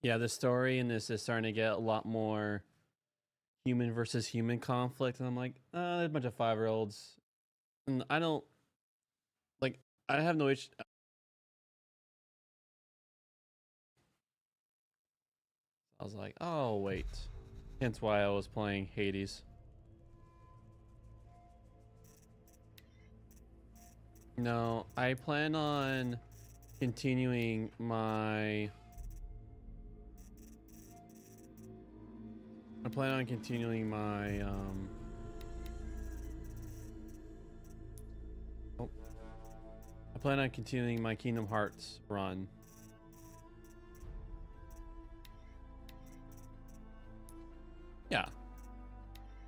Yeah, the story in this is starting to get a lot more human versus human conflict, and I'm like, there's a bunch of 5-year-olds, and I don't like. I have no issue. I was like, oh wait, hence why I was playing Hades. No, I plan on continuing my. I plan on continuing my oh, I plan on continuing my Kingdom Hearts run. Yeah.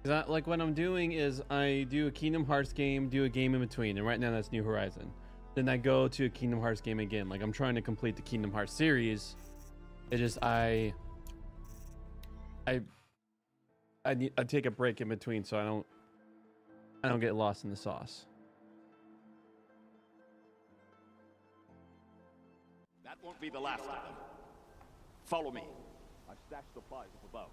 Like what I'm doing is I do a Kingdom Hearts game, do a game in between, and right now that's New Horizon. Then I go to a Kingdom Hearts game again. Like I'm trying to complete the Kingdom Hearts series. It just I take a break in between so I don't get lost in the sauce. That won't be the last of them. Follow me. I've stashed supplies up above.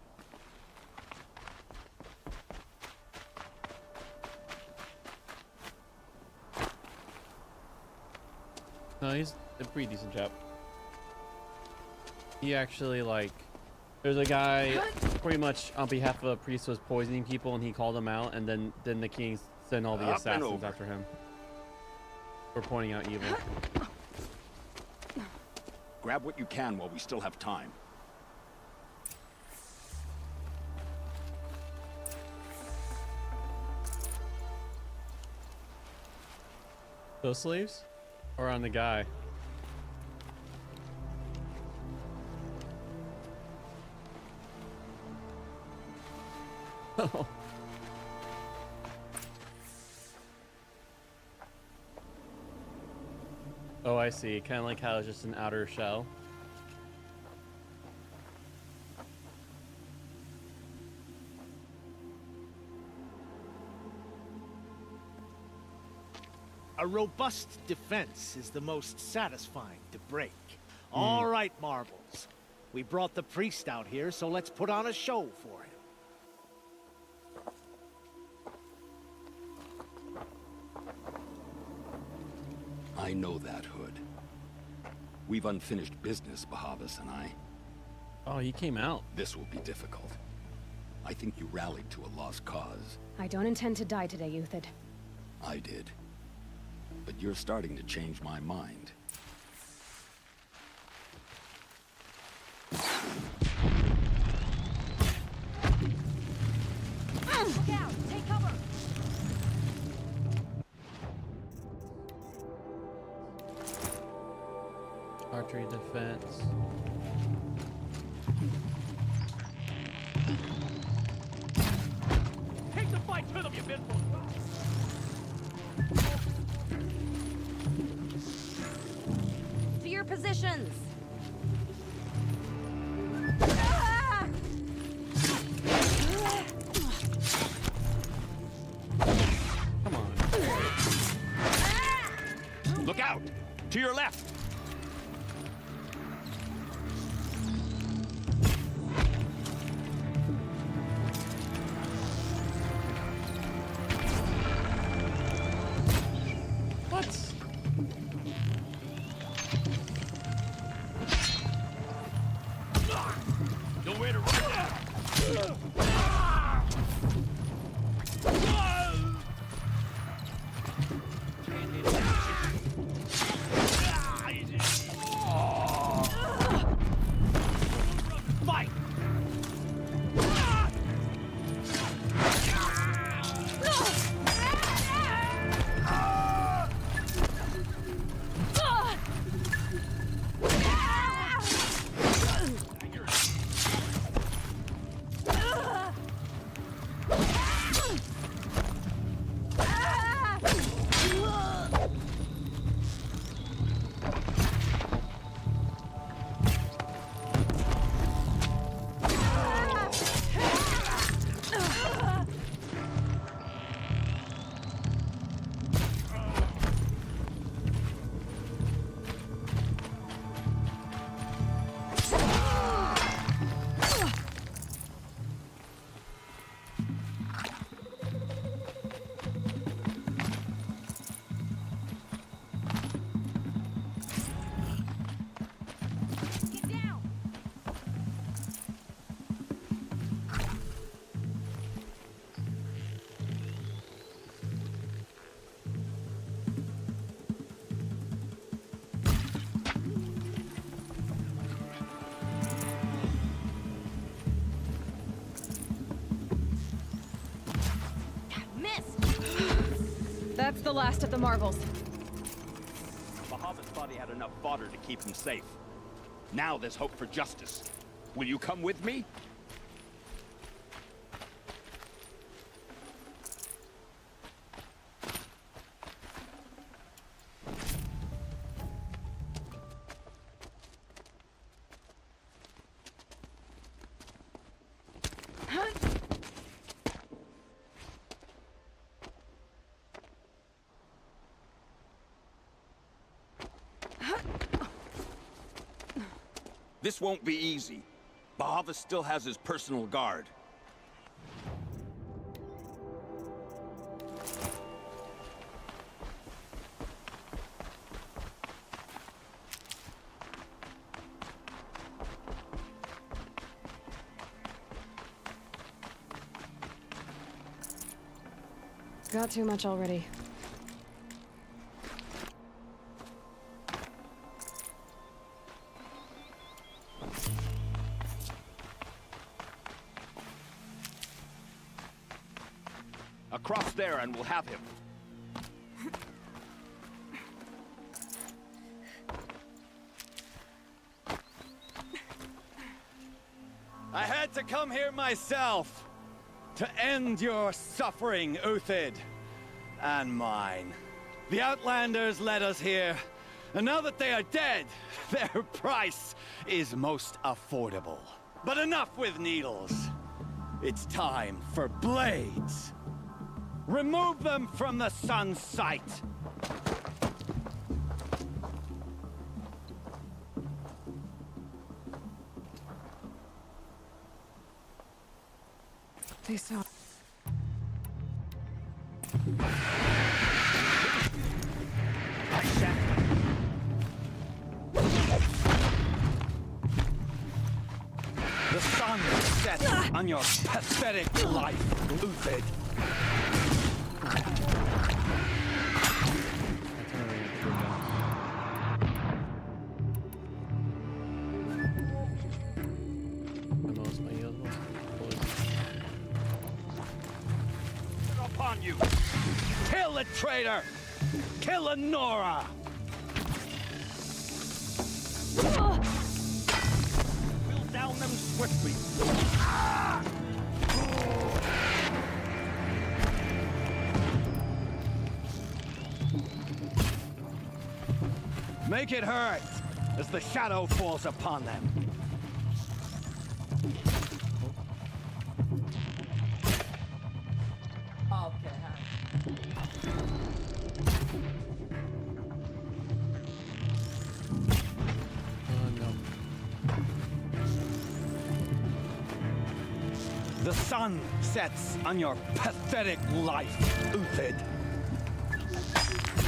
No, he's a pretty decent chap. He actually, like, there's a guy pretty much on behalf of a priest was poisoning people, and he called him out, and then the king sent all the assassins after him for pointing out evil. Grab what you can while we still have time. Those sleeves? Or on the guy? Oh. Oh, I see. Kind of like how it's just an outer shell. A robust defense is the most satisfying to break. All right, Marbles. We brought the priest out here, so let's put on a show for him. I know that, Hood. We've unfinished business, Bahavas and I. Oh, he came out. This will be difficult. I think you rallied to a lost cause. I don't intend to die today, Euthyd. I did. But you're starting to change my mind. Look out! Take cover! Archery defense. Take the fight to them, you miserable! To your positions! Come on. Look out! To your left! What? Nowhere to run now! That's the last of the marvels. Bahamut's thought he had enough fodder to keep him safe. Now there's hope for justice. Will you come with me? This won't be easy. Bahamut still has his personal guard. Got too much already. Across there and we'll have him. I had to come here myself to end your suffering, Uthid, and mine. The Outlanders led us here, and now that they are dead, their price is most affordable. But enough with needles. It's time for blades. Remove them from the sun's sight. They saw. The sun sets on your pathetic life, Uthid. Upon you! Kill the traitor! Kill Lenora! We'll down them swiftly. Make it hurt as the shadow falls upon them. The sun sets on your pathetic life, Uthid.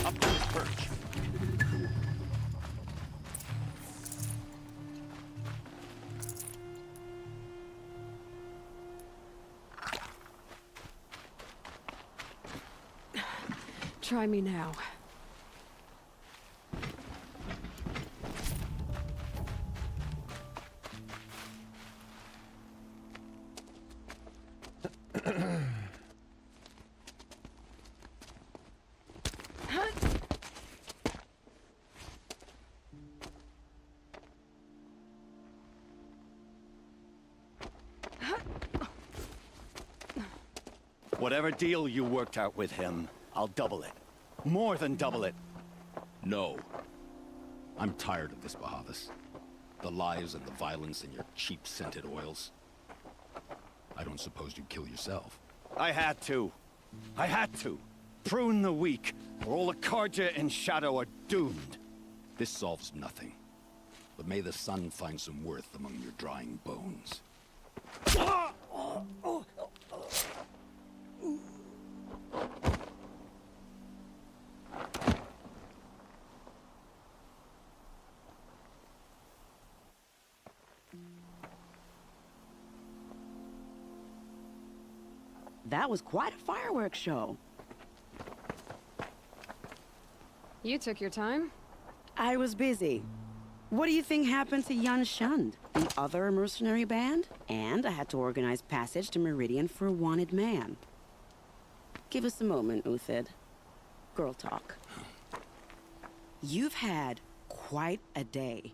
Up to his perch. Try me now. Whatever deal you worked out with him, I'll double it. More than double it. No. I'm tired of this, Bahamut. The lies and the violence and your cheap-scented oils. I don't suppose you'd kill yourself. I had to. I had to. Prune the weak, or all the Carja in Shadow are doomed. This solves nothing. But may the sun find some worth among your drying bones. That was quite a fireworks show. You took your time? I was busy. What do you think happened to Yun Shund, the other mercenary band? And I had to organize passage to Meridian for a wanted man. Give us a moment, Uthid. Girl talk. You've had quite a day.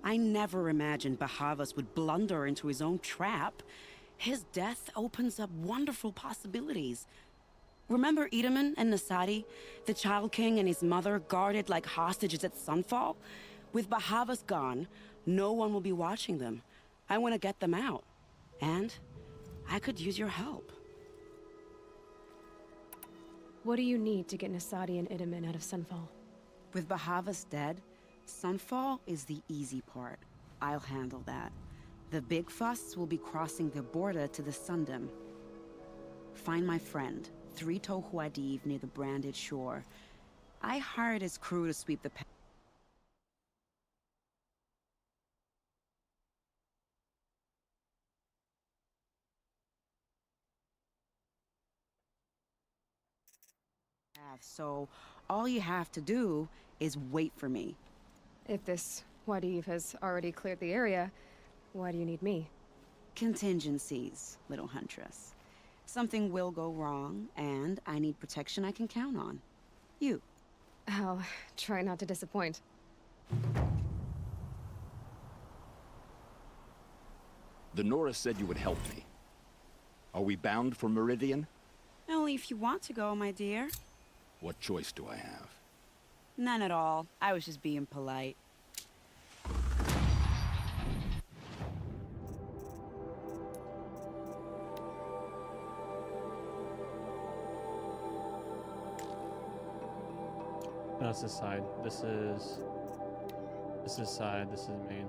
I never imagined Bahavas would blunder into his own trap. His death opens up wonderful possibilities. Remember Edaman and Nasadi, the Child King and his mother guarded like hostages at Sunfall? With Bahavas gone, no one will be watching them. I want to get them out. And I could use your help. What do you need to get Nasadi and Idaman out of Sunfall? With Bahavas dead, Sunfall is the easy part. I'll handle that. The big fuss will be crossing the border to the Sundom. Find my friend, 3 Tohuadiv near the branded shore. I hired his crew to sweep the path. So all you have to do is wait for me. If this Wadiv has already cleared the area, why do you need me? Contingencies, little huntress. Something will go wrong, and I need protection I can count on. You. I'll try not to disappoint. The Nora said you would help me. Are we bound for Meridian? Only if you want to go, my dear. What choice do I have? None at all. I was just being polite. No, this is side. This is side. This is main.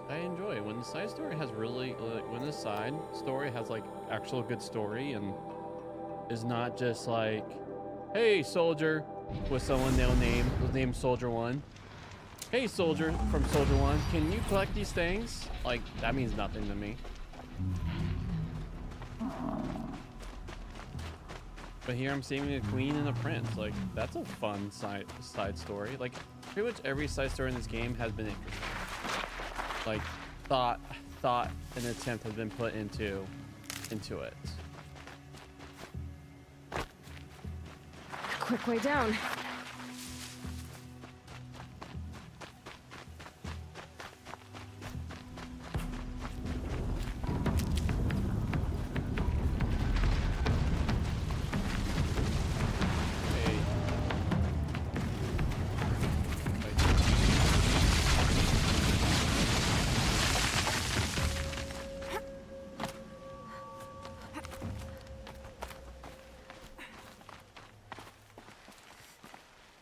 I enjoy it when the side story has really when the side story has like actual good story and is not just like, hey soldier, with someone they'll name Soldier 1. Hey soldier from Soldier 1, can you collect these things? Like that means nothing to me. But here I'm saving a queen and a prince. Like that's a fun side story. Like pretty much every side story in this game has been interesting. Like thought and attempt has been put into it. Quick way down.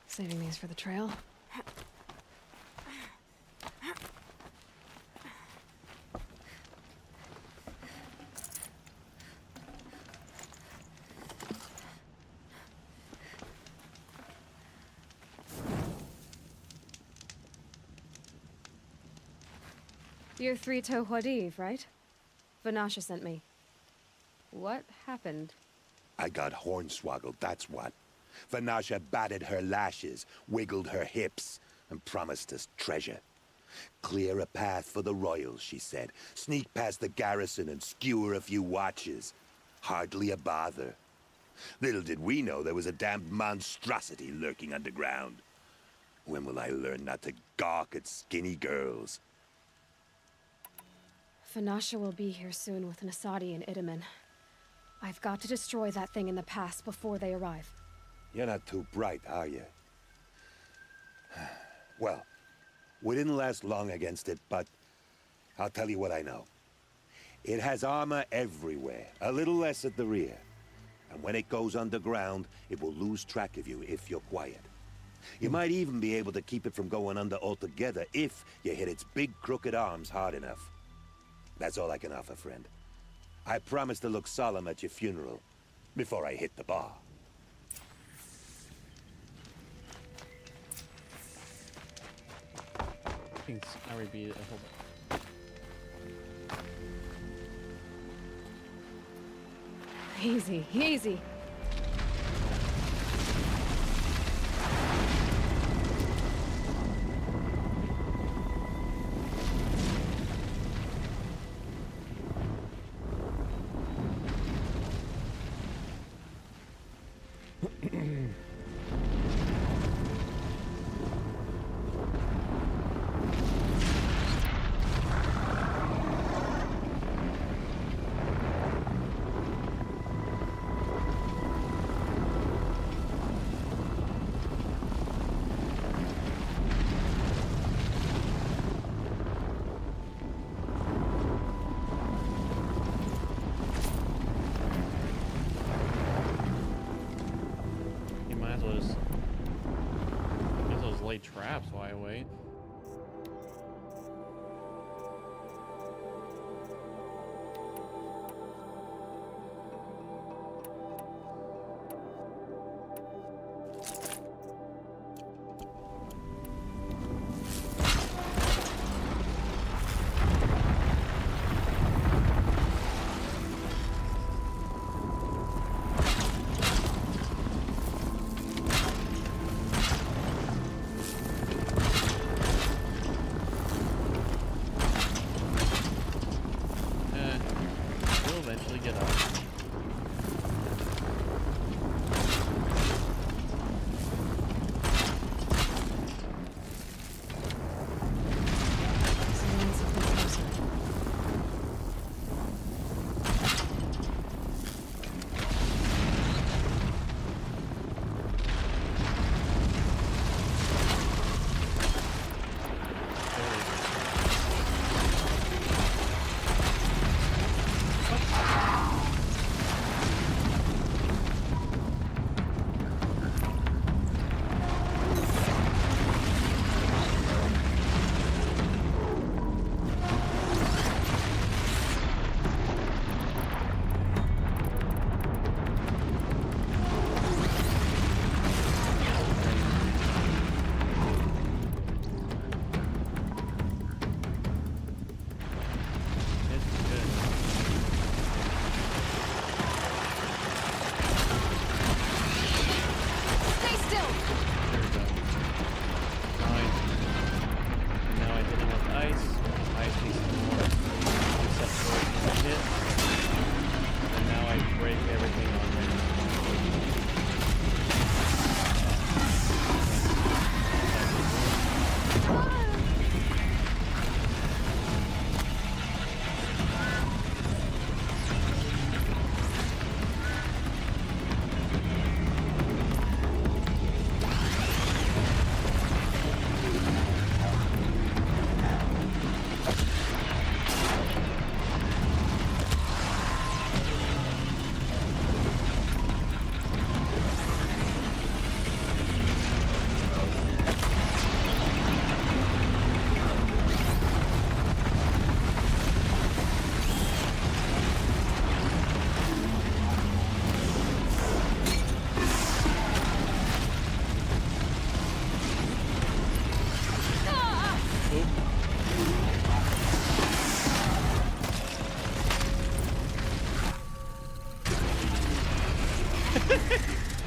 Saving these for the trail. You're 3 Tohuadiv, right? Vanasha sent me. What happened? I got hornswoggled, that's what. Vanasha batted her lashes, wiggled her hips, and promised us treasure. Clear a path for the royals, she said. Sneak past the garrison and skewer a few watches. Hardly a bother. Little did we know there was a damned monstrosity lurking underground. When will I learn not to gawk at skinny girls? Vanasha will be here soon with Nasadi and Idaman. I've got to destroy that thing in the past before they arrive. You're not too bright, are you? Well, we didn't last long against it, but I'll tell you what I know. It has armor everywhere, a little less at the rear. And when it goes underground, it will lose track of you if you're quiet. You might even be able to keep it from going under altogether if you hit its big crooked arms hard enough. That's all I can offer, friend. I promise to look solemn at your funeral before I hit the bar. I would be a whole Easy, easy. lay traps while I wait.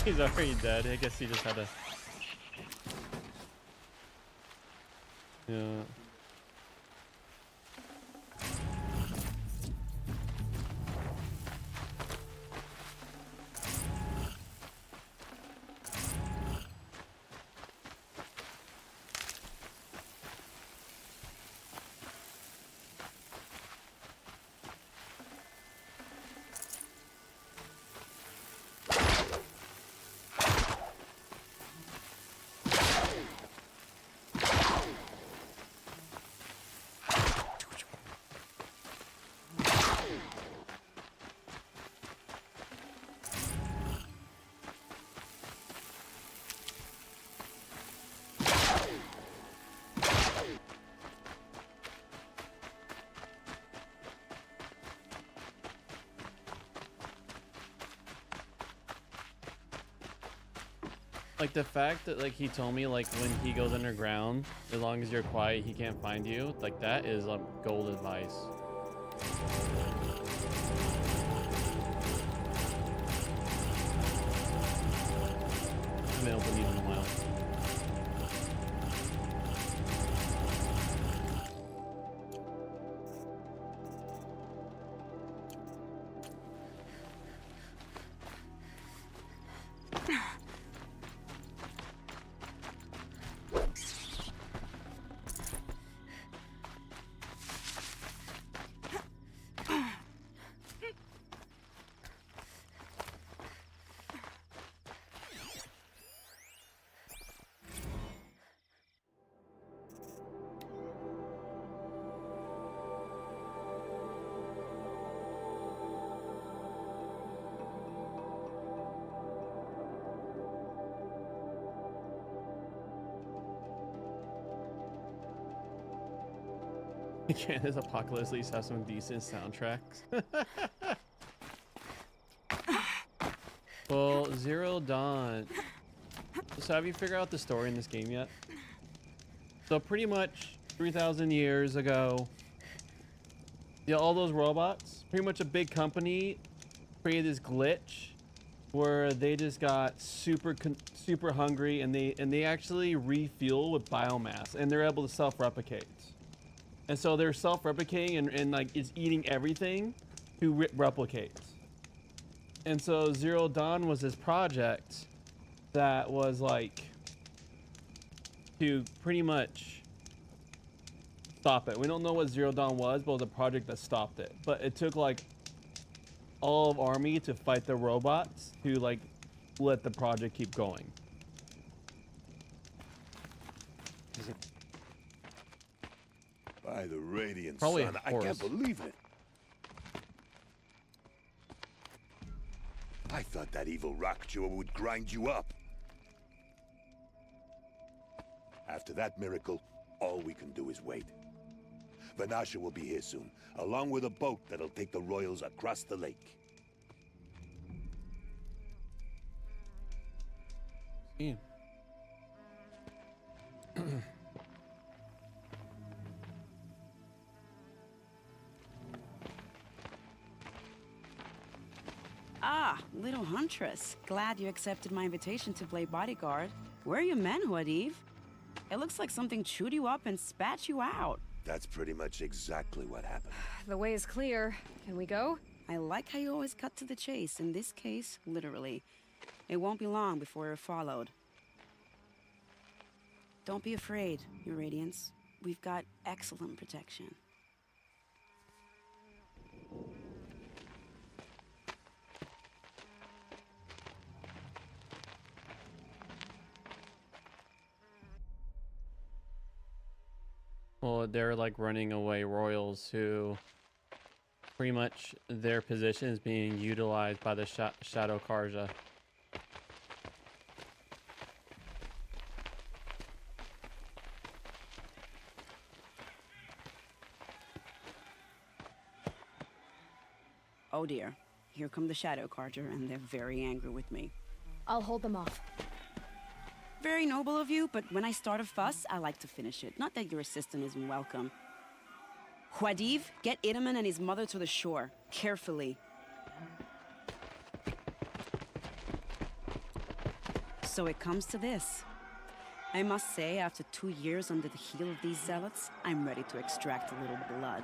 He's already dead. I guess he just had to. Yeah. Like the fact that like he told me like when he goes underground, as long as you're quiet, he can't find you. Like that is gold advice. I haven't opened these in a while. Again, this apocalypse at least has some decent soundtracks. Well, Zero Dawn. So have you figured out the story in this game yet? So pretty much 3,000 years ago, yeah, all those robots, pretty much a big company created this glitch where they just got super hungry, and they actually refuel with biomass, and they're able to self-replicate. And so they're self-replicating and like it's eating everything to replicate. And so Zero Dawn was this project that was like to pretty much stop it. We don't know what Zero Dawn was, but it was a project that stopped it. But it took like all of Army to fight the robots to like let the project keep going. By the radiant Probably sun, a I can't horse. believe it. I thought that evil rock chewer would grind you up. After that miracle, all we can do is wait. Vanasha will be here soon, along with a boat that'll take the royals across the lake. Yeah. Ah, little huntress. Glad you accepted my invitation to play bodyguard. Where are your men, Huadiv? It looks like something chewed you up and spat you out. That's pretty much exactly what happened. The way is clear. Can we go? I like how you always cut to the chase. In this case, literally. It won't be long before we're followed. Don't be afraid, Your Radiance. We've got excellent protection. Well, they're like running away royals who pretty much their position is being utilized by the Shadow Karja. Oh dear, here come the Shadow Karja, and they're very angry with me. I'll hold them off. Very noble of you, but when I start a fuss, I like to finish it. Not that your assistant isn't welcome. Huadiv, get Itaman and his mother to the shore. Carefully. So it comes to this. I must say, after 2 years under the heel of these zealots, I'm ready to extract a little blood.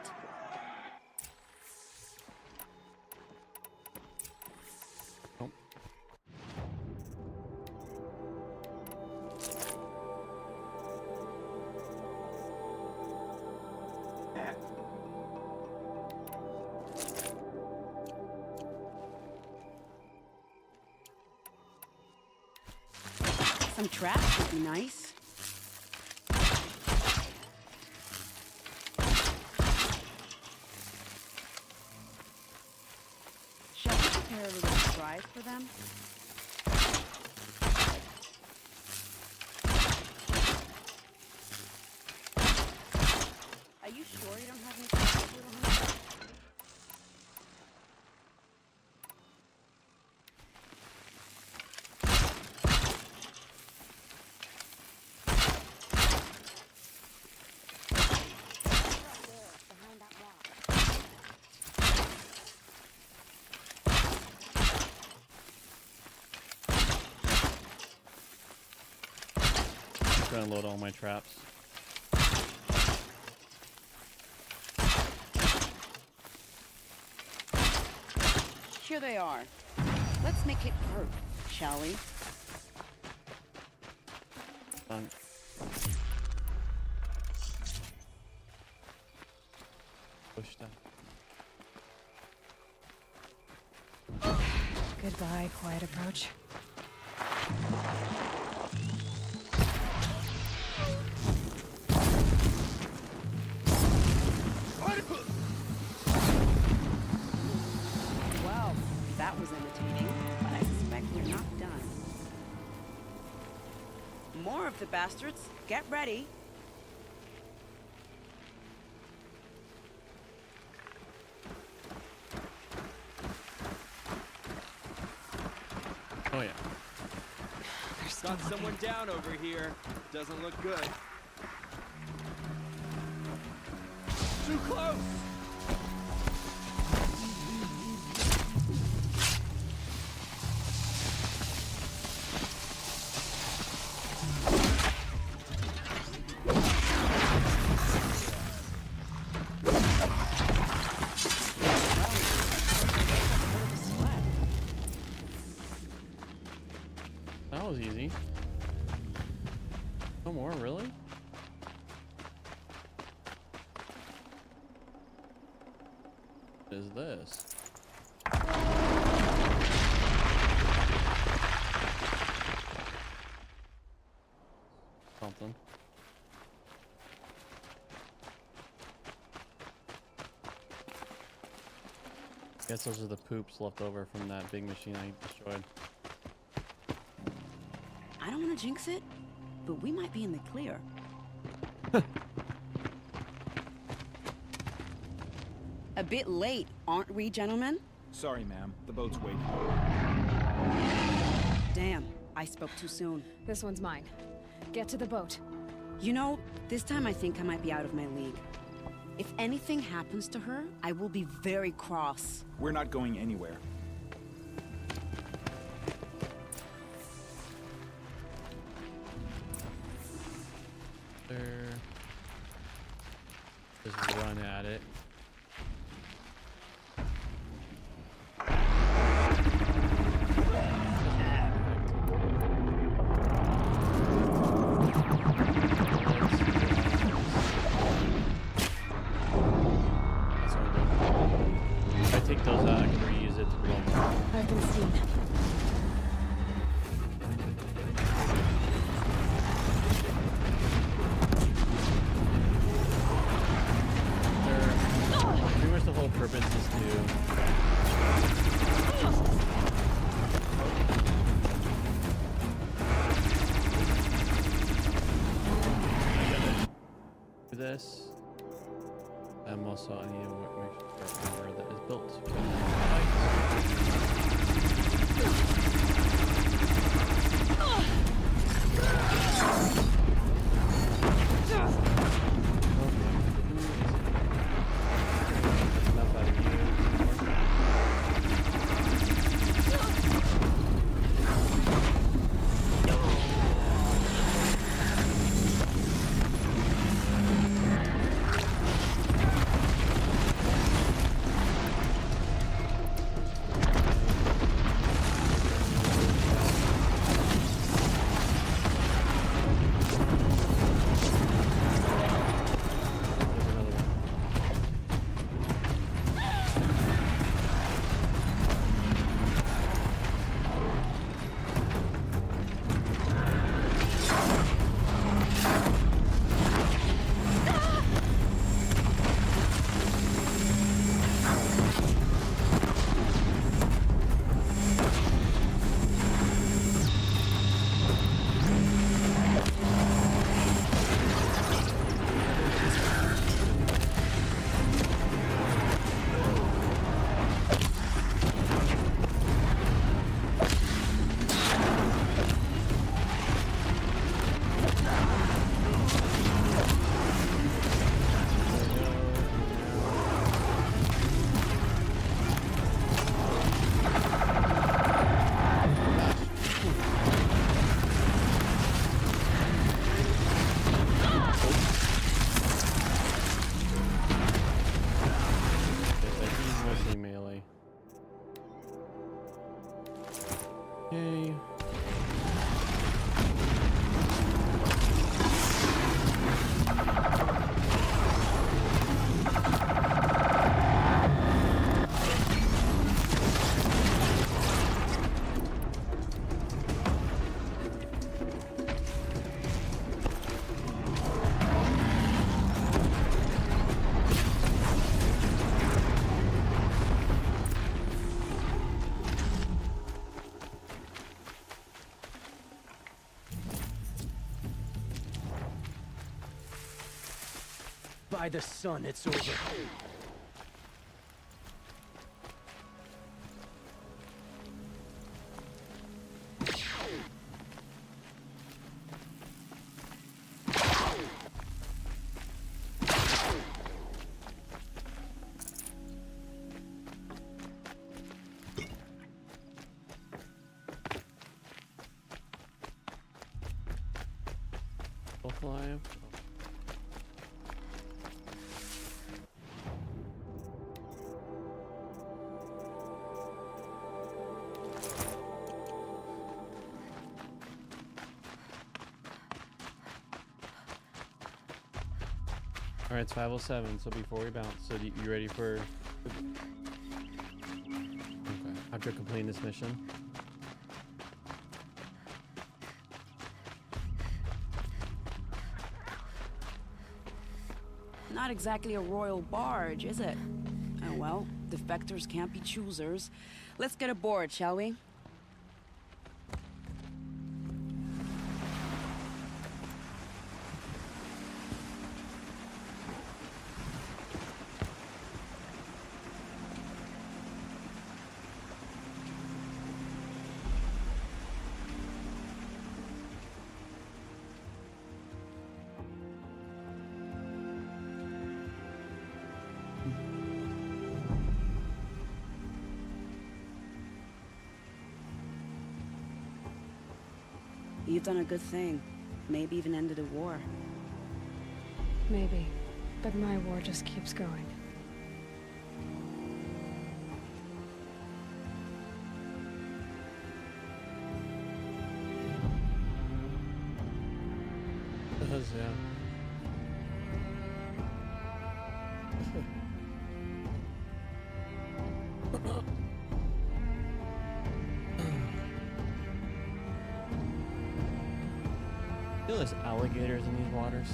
Some traps would be nice. Shall we prepare a little surprise for them? Are you sure you don't have any questions, little hunter? I'm gonna load all my traps. Here they are. Let's make it hurt, shall we? Done. Push that. Goodbye, quiet approach. Well, that was entertaining, but I suspect we're not done. More of the bastards. Get ready. Oh yeah. Got someone down over here. Doesn't look good. Too close! That was easy. No more, really? What is this? Something. Guess those are the poops left over from that big machine I destroyed. I don't want to jinx it, but we might be in the clear. A bit late, aren't we, gentlemen? Sorry, ma'am. The boat's waiting. Damn, I spoke too soon. This one's mine. Get to the boat. You know, this time I think I might be out of my league. If anything happens to her, I will be very cross. We're not going anywhere. Just run at it. If I take those out, I can reuse it to blow them up. I've been seen. Pretty much the whole purpose is to do this. And also I need to make sure remember that it's built. Enough out of you. Yay. By the sun, it's over. Both alive. All right, it's 5:07. So before we bounce, so you ready for? Okay. After completing this mission. Not exactly a royal barge, is it? Oh well, defectors can't be choosers. Let's get aboard, shall we? You've done a good thing. Maybe even ended a war. Maybe. But my war just keeps going. It does, yeah. You know there's alligators in these waters?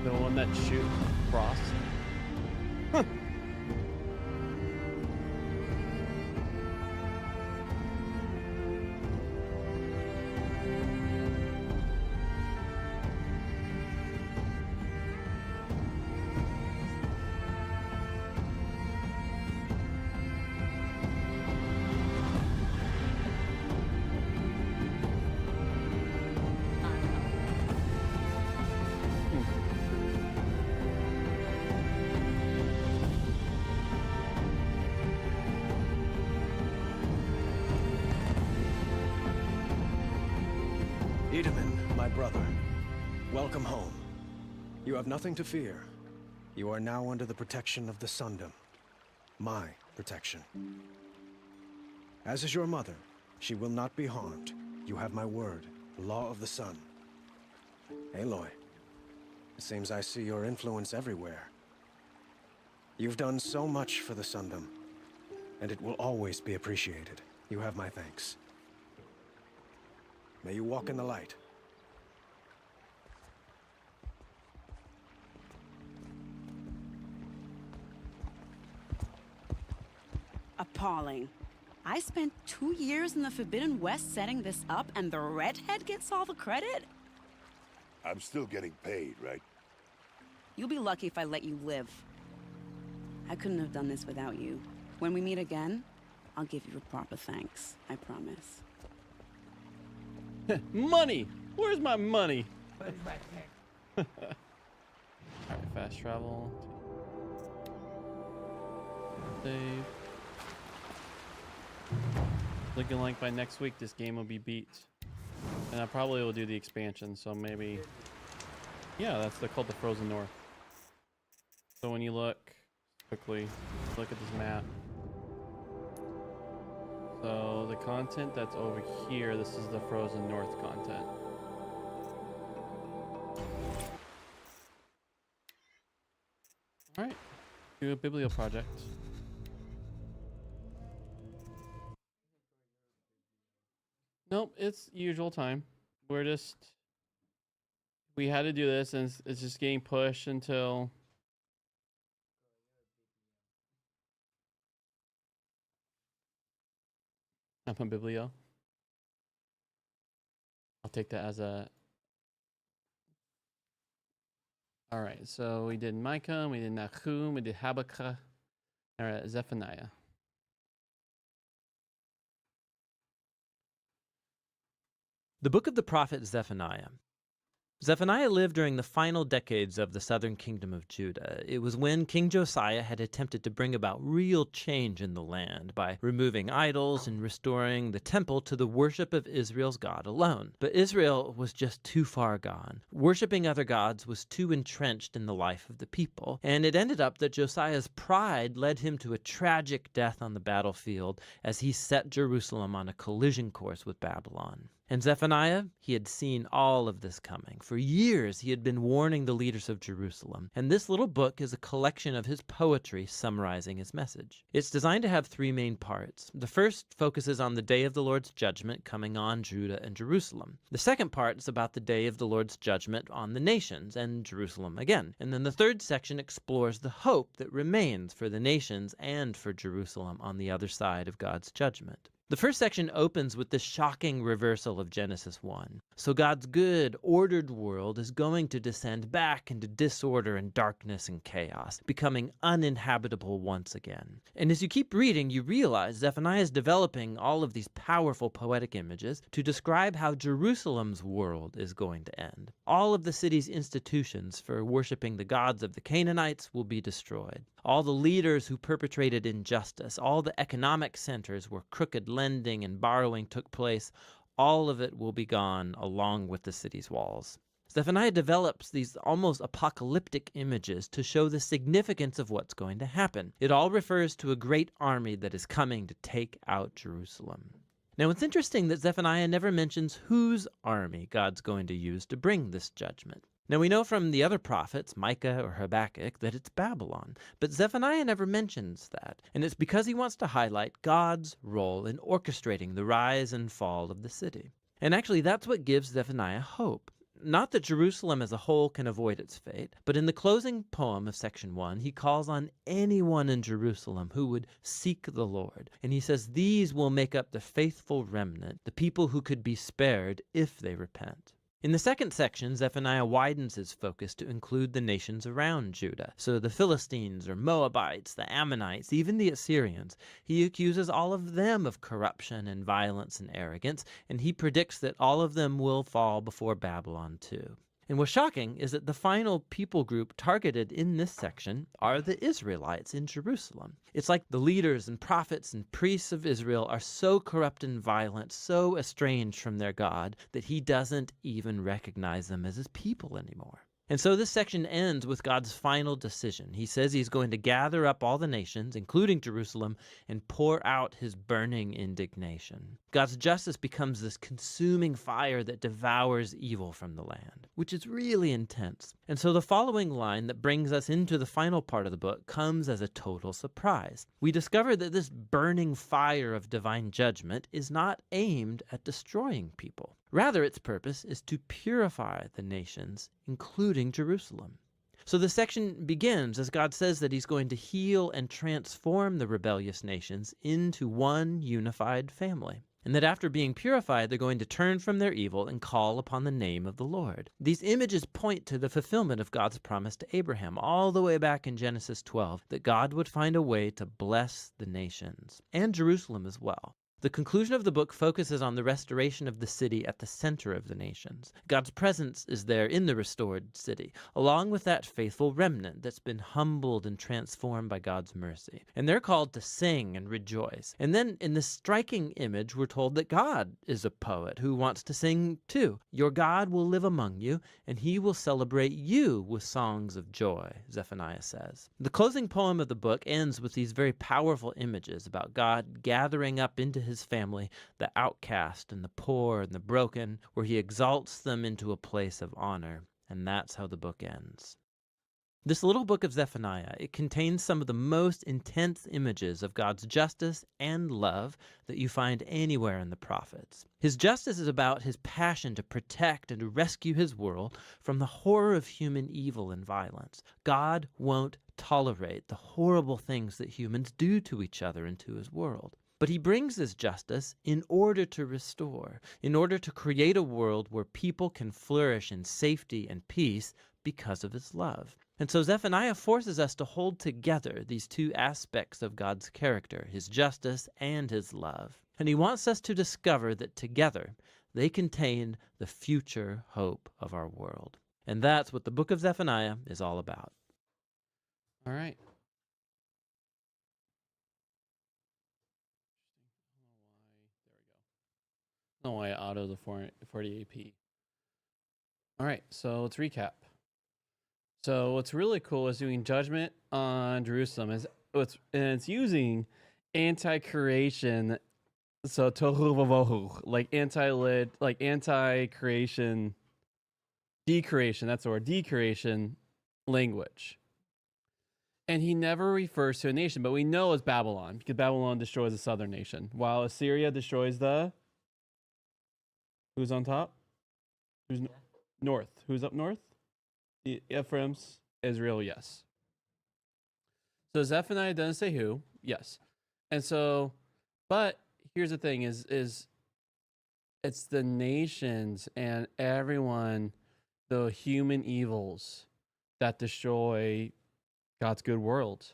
The one that shoot across? Huh. Edaman, my brother, welcome home. You have nothing to fear. You are now under the protection of the Sundom. My protection. As is your mother, she will not be harmed. You have my word, the law of the sun. Aloy, it seems I see your influence everywhere. You've done so much for the Sundom, and it will always be appreciated. You have my thanks. May you walk in the light. Appalling. I spent 2 years in the Forbidden West setting this up, and the redhead gets all the credit? I'm still getting paid, right? You'll be lucky if I let you live. I couldn't have done this without you. When we meet again, I'll give you a proper thanks. I promise. Money! Where's my money? Alright, fast travel. Save. Looking like by next week this game will be beat. And I probably will do the expansion, so maybe... Yeah, they're called the Frozen North. So when you look, quickly, look at this map. So the content that's over here, this is the Frozen North content. Alright, do a Biblio project. Nope, it's usual time. We had to do this and it's just getting pushed until... I'm on Biblio. I'll take that as a... Alright, so we did Micah, we did Nahum, we did Habakkuk. Alright, Zephaniah. The book of the prophet Zephaniah. Zephaniah lived during the final decades of the southern kingdom of Judah. It was when King Josiah had attempted to bring about real change in the land by removing idols and restoring the temple to the worship of Israel's God alone. But Israel was just too far gone. Worshipping other gods was too entrenched in the life of the people, and it ended up that Josiah's pride led him to a tragic death on the battlefield as he set Jerusalem on a collision course with Babylon. And Zephaniah, he had seen all of this coming. For years, he had been warning the leaders of Jerusalem. And this little book is a collection of his poetry summarizing his message. It's designed to have three main parts. The first focuses on the day of the Lord's judgment coming on Judah and Jerusalem. The second part is about the day of the Lord's judgment on the nations and Jerusalem again. And then the third section explores the hope that remains for the nations and for Jerusalem on the other side of God's judgment. The first section opens with the shocking reversal of Genesis 1. So God's good, ordered world is going to descend back into disorder and darkness and chaos, becoming uninhabitable once again. And as you keep reading, you realize Zephaniah is developing all of these powerful poetic images to describe how Jerusalem's world is going to end. All of the city's institutions for worshiping the gods of the Canaanites will be destroyed. All the leaders who perpetrated injustice, all the economic centers where crooked lending and borrowing took place, all of it will be gone along with the city's walls. Zephaniah develops these almost apocalyptic images to show the significance of what's going to happen. It all refers to a great army that is coming to take out Jerusalem. Now, it's interesting that Zephaniah never mentions whose army God's going to use to bring this judgment. Now, we know from the other prophets, Micah or Habakkuk, that it's Babylon, but Zephaniah never mentions that, and it's because he wants to highlight God's role in orchestrating the rise and fall of the city. And actually, that's what gives Zephaniah hope. Not that Jerusalem as a whole can avoid its fate, but in the closing poem of section 1, he calls on anyone in Jerusalem who would seek the Lord. And he says these will make up the faithful remnant, the people who could be spared if they repent. In the second section, Zephaniah widens his focus to include the nations around Judah. So the Philistines or Moabites, the Ammonites, even the Assyrians. He accuses all of them of corruption and violence and arrogance, and he predicts that all of them will fall before Babylon too. And what's shocking is that the final people group targeted in this section are the Israelites in Jerusalem. It's like the leaders and prophets and priests of Israel are so corrupt and violent, so estranged from their God, that he doesn't even recognize them as his people anymore. And so this section ends with God's final decision. He says he's going to gather up all the nations, including Jerusalem, and pour out his burning indignation. God's justice becomes this consuming fire that devours evil from the land, which is really intense. And so the following line that brings us into the final part of the book comes as a total surprise. We discover that this burning fire of divine judgment is not aimed at destroying people. Rather, its purpose is to purify the nations, including Jerusalem. So the section begins as God says that he's going to heal and transform the rebellious nations into one unified family, and that after being purified, they're going to turn from their evil and call upon the name of the Lord. These images point to the fulfillment of God's promise to Abraham all the way back in Genesis 12, that God would find a way to bless the nations, and Jerusalem as well. The conclusion of the book focuses on the restoration of the city at the center of the nations. God's presence is there in the restored city, along with that faithful remnant that's been humbled and transformed by God's mercy. And they're called to sing and rejoice. And then in this striking image, we're told that God is a poet who wants to sing too. Your God will live among you, and he will celebrate you with songs of joy, Zephaniah says. The closing poem of the book ends with these very powerful images about God gathering up into his family the outcast and the poor and the broken, where he exalts them into a place of honor. And that's how the book ends. This little book of Zephaniah, it contains some of the most intense images of God's justice and love that you find anywhere in the prophets. His justice is about his passion to protect and to rescue his world from the horror of human evil and violence. God won't tolerate the horrible things that humans do to each other and to his world. But he brings his justice in order to restore, in order to create a world where people can flourish in safety and peace because of his love. And so Zephaniah forces us to hold together these two aspects of God's character, his justice and his love. And he wants us to discover that together, They contain the future hope of our world. And that's what the book of Zephaniah is all about. All right. I don't know why it auto the 40AP. All right, so let's recap. So what's really cool is doing judgment on Jerusalem and it's using anti-creation, so tohu vavohu, like anti-lid, like anti-creation, decreation. That's the word, decreation language. And he never refers to a nation, but we know it's Babylon because Babylon destroys the southern nation, while Assyria destroys the. Who's on top? Who's north? Who's up north? The Ephraim's Israel, yes. So Zephaniah doesn't say who, yes. And so, but here's the thing is it's the nations and everyone, the human evils that destroy God's good world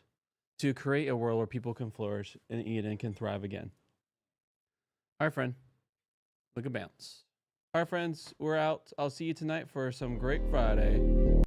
to create a world where people can flourish and eat and can thrive again. All right, friend. Look at bounce. All right, friends, we're out. I'll see you tonight for some Great Friday.